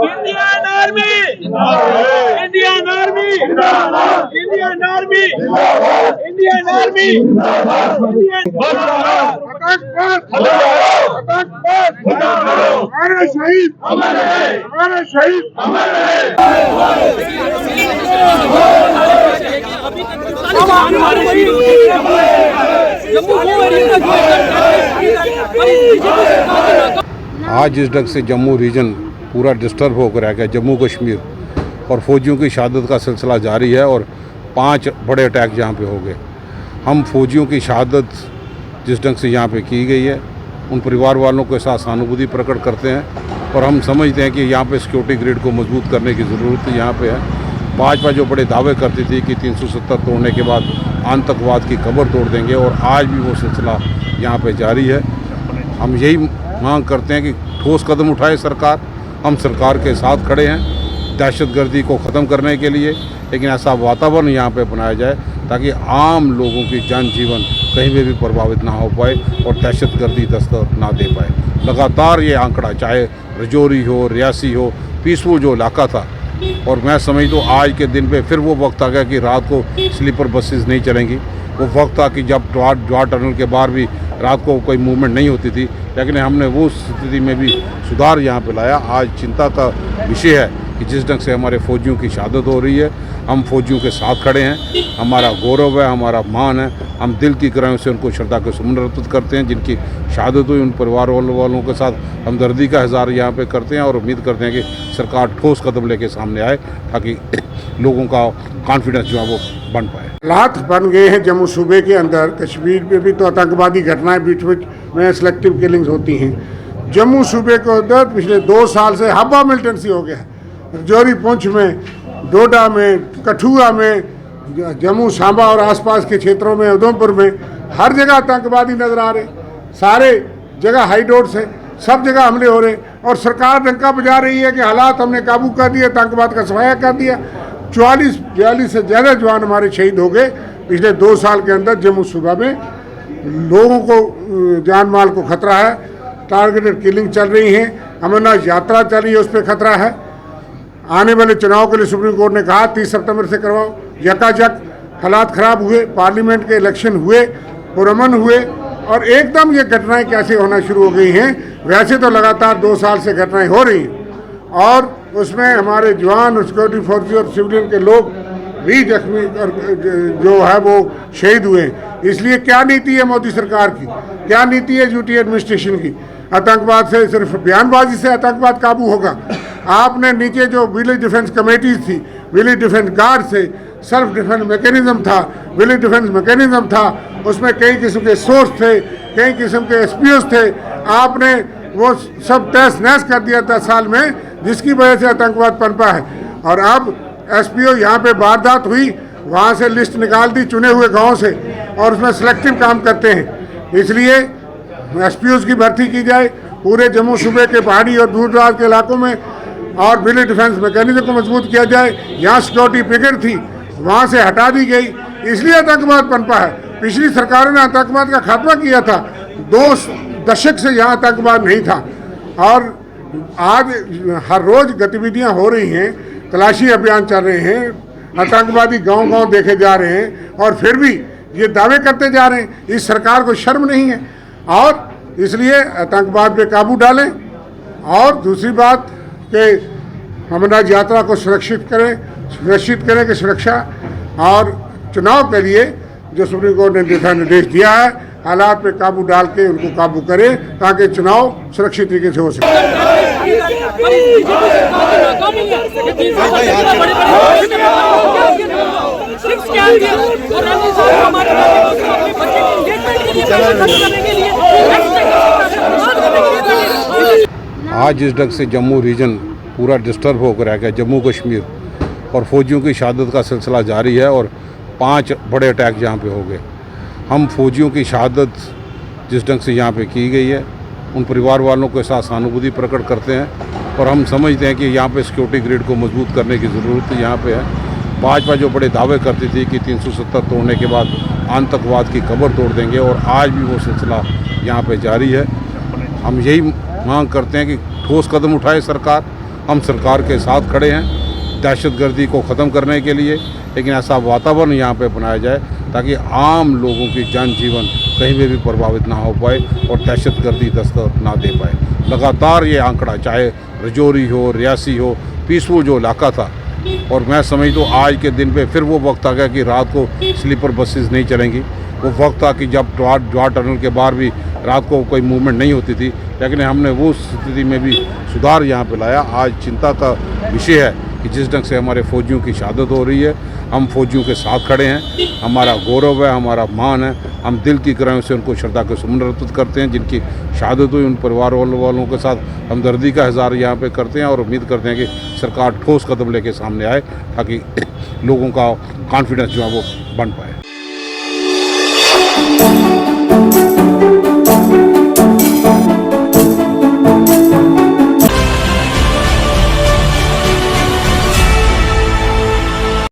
Indian army, Indian army, Indian army, Indian army, हमारे शहीद, हमारे शहीद, आज इस ढंग से जम्मू रीजन पूरा डिस्टर्ब होकर रह गया, जम्मू कश्मीर, और फौजियों की शहादत का सिलसिला जारी है और 5 बड़े अटैक यहाँ पे हो गए। हम फौजियों की शहादत जिस ढंग से यहाँ पे की गई है उन परिवार वालों के साथ सहानुभूति प्रकट करते हैं और हम समझते हैं कि यहाँ पे सिक्योरिटी ग्रिड को मजबूत करने की ज़रूरत यहाँ पे है। भाजपा जो बड़े दावे करती थी कि 370 तोड़ने के बाद आतंकवाद की कब्र तोड़ देंगे, और आज भी वो सिलसिला यहाँ पे जारी है। हम यही मांग करते हैं कि ठोस कदम उठाए सरकार। हम सरकार के साथ खड़े हैं दहशतगर्दी को ख़त्म करने के लिए, लेकिन ऐसा वातावरण यहाँ पे बनाया जाए ताकि आम लोगों की जनजीवन कहीं भी प्रभावित ना हो पाए और दहशतगर्दी दस्तक ना दे पाए। लगातार ये आंकड़ा, चाहे रजौरी हो, रियासी हो, पीसफुल जो इलाका था, और मैं समझता हूँ आज के दिन पे फिर वो वक्त आ गया कि रात को स्लीपर बसेस नहीं चलेंगी। वो वक्त था कि जब जवाहर टनल के बाहर भी रात को कोई मूवमेंट नहीं होती थी, लेकिन हमने वो स्थिति में भी सुधार यहाँ पे लाया। आज चिंता का विषय है कि जिस ढंग से हमारे फौजियों की शहादत हो रही है, हम फौजियों के साथ खड़े हैं। हमारा गौरव है, हमारा मान है। हम दिल की गहराइयों से उनको श्रद्धा के सुमन अर्पित करते हैं। जिनकी शहादत हुई उन परिवार वालों के साथ हमदर्दी का इज़हार यहाँ पे करते हैं और उम्मीद करते हैं कि सरकार ठोस कदम लेके सामने आए ताकि लोगों का कॉन्फिडेंस जो है वो बन पाए। हालात बन गए हैं जम्मू सूबे के अंदर। कश्मीर में भी तो आतंकवादी घटनाएं बीच में सिलेक्टिव किलिंग्स होती हैं। जम्मू सूबे के अंदर पिछले 2 साल से हब्बा मिलिटेंसी हो गया है। रजौरी, पुंछ में, डोडा में, कठुआ में, जम्मू सांबा और आसपास के क्षेत्रों में, उधमपुर में, हर जगह आतंकवादी नजर आ रहे। सारे जगह हाईडोट्स हैं, सब जगह हमले हो रहे और सरकार डंका बजा रही है कि हालात हमने काबू कर दिया, आतंकवाद का सफाया कर दिया। 44-42 से ज़्यादा जवान हमारे शहीद हो गए पिछले 2 साल के अंदर। जम्मू सूबा में लोगों को जान माल को खतरा है, टारगेटेड किलिंग चल रही है, अमरनाथ यात्रा चल रही है, उस पर खतरा है। आने वाले चुनाव के लिए सुप्रीम कोर्ट ने कहा 30 सितंबर से करवाओ। यकाजक हालात ख़राब हुए, पार्लियामेंट के इलेक्शन हुए, पुरअमन हुए, और एकदम ये घटनाएं कैसे होना शुरू हो गई हैं। वैसे तो लगातार 2 साल से घटनाएं हो रही हैं और उसमें हमारे जवान, सिक्योरिटी फोर्सेज और सिविलियन के लोग भी जख्मी और जो है वो शहीद हुए हैं। इसलिए क्या नीति है मोदी सरकार की, क्या नीति है यूटी एडमिनिस्ट्रेशन की? आतंकवाद से सिर्फ बयानबाजी से आतंकवाद काबू होगा? आपने नीचे जो विलेज डिफेंस कमेटीज थी, विलेज डिफेंस गार्ड से सेल्फ डिफेंस मैकेनिज्म था, विलेज डिफेंस मैकेनिज्म था, उसमें कई किस्म के सोर्स थे, कई किस्म के एसपीओस थे। आपने वो सब तहस नहस कर दिया 10 साल में, जिसकी वजह से आतंकवाद पनपा है। और अब एसपीओ यहाँ पे वारदात हुई, वहाँ से लिस्ट निकाल दी चुने हुए गाँव से, और उसमें सिलेक्टिव काम करते हैं। इसलिए एसपीओस की भर्ती की जाए पूरे जम्मू सूबे के पहाड़ी और दूर दराज के इलाकों में, और विलेज डिफेंस मैकेनिज्म को मजबूत किया जाए। यहाँ सिक्योरिटी ब्रिगेड थी, वहाँ से हटा दी गई, इसलिए आतंकवाद पनपा है। पिछली सरकारों ने आतंकवाद का खात्मा किया था, 2 दशक से यहाँ आतंकवाद नहीं था। और आज हर रोज गतिविधियाँ हो रही हैं, तलाशी अभियान चल रहे हैं, आतंकवादी गांव-गांव देखे जा रहे हैं, और फिर भी ये दावे करते जा रहे हैं। इस सरकार को शर्म नहीं है, और इसलिए आतंकवाद पे काबू डालें। और दूसरी बात कि अमरनाथ यात्रा को सुनिश्चित करें कि सुरक्षा, और चुनाव के लिए जो सुप्रीम कोर्ट ने दिशा निर्देश दिया है, हालात पे काबू डाल के उनको काबू करें ताकि चुनाव सुरक्षित तरीके से हो सके। आज इस ढंग से जम्मू रीजन पूरा डिस्टर्ब होकर रह गया, जम्मू कश्मीर, और फौजियों की शहादत का सिलसिला जारी है और 5 बड़े अटैक यहाँ पे हो गए। हम फौजियों की शहादत जिस ढंग से यहाँ पे की गई है उन परिवार वालों के साथ सहानुभूति प्रकट करते हैं और हम समझते हैं कि यहाँ पे सिक्योरिटी ग्रिड को मजबूत करने की ज़रूरत यहाँ पे है। भाजपा जो बड़े दावे करती थी कि 370 तोड़ने के बाद आतंकवाद की कब्र तोड़ देंगे और आज भी वो सिलसिला यहाँ पे जारी है। हम यही मांग करते हैं कि ठोस कदम उठाए सरकार। हम सरकार के साथ खड़े हैं दहशतगर्दी को ख़त्म करने के लिए, लेकिन ऐसा वातावरण यहाँ पे बनाया जाए ताकि आम लोगों की जनजीवन कहीं पे भी प्रभावित ना हो पाए और दहशतगर्दी दस्तक ना दे पाए। लगातार ये आंकड़ा चाहे रजौरी हो, रियासी हो, पीसफुल जो इलाका था, और मैं समझता हूँ आज के दिन पे फिर वो वक्त आ गया कि रात को स्लीपर बसेस नहीं चलेंगी। वो वक्त था कि जब जवाहर टनल के बाहर भी रात को कोई मूवमेंट नहीं होती थी, लेकिन हमने वो स्थिति में भी सुधार यहाँ पे लाया। आज चिंता का विषय है कि जिस ढंग से हमारे फौजियों की शहादत हो रही है, हम फौजियों के साथ खड़े हैं। हमारा गौरव है, हमारा मान है। हम दिल की गहराइयों से उनको श्रद्धा के सुमन अर्पित करते हैं। जिनकी शहादत हुई उन परिवार वालों के साथ हमदर्दी का इज़हार यहाँ पे करते हैं और उम्मीद करते हैं कि सरकार ठोस कदम लेके सामने आए ताकि लोगों का कॉन्फिडेंस जो है वो बन पाए।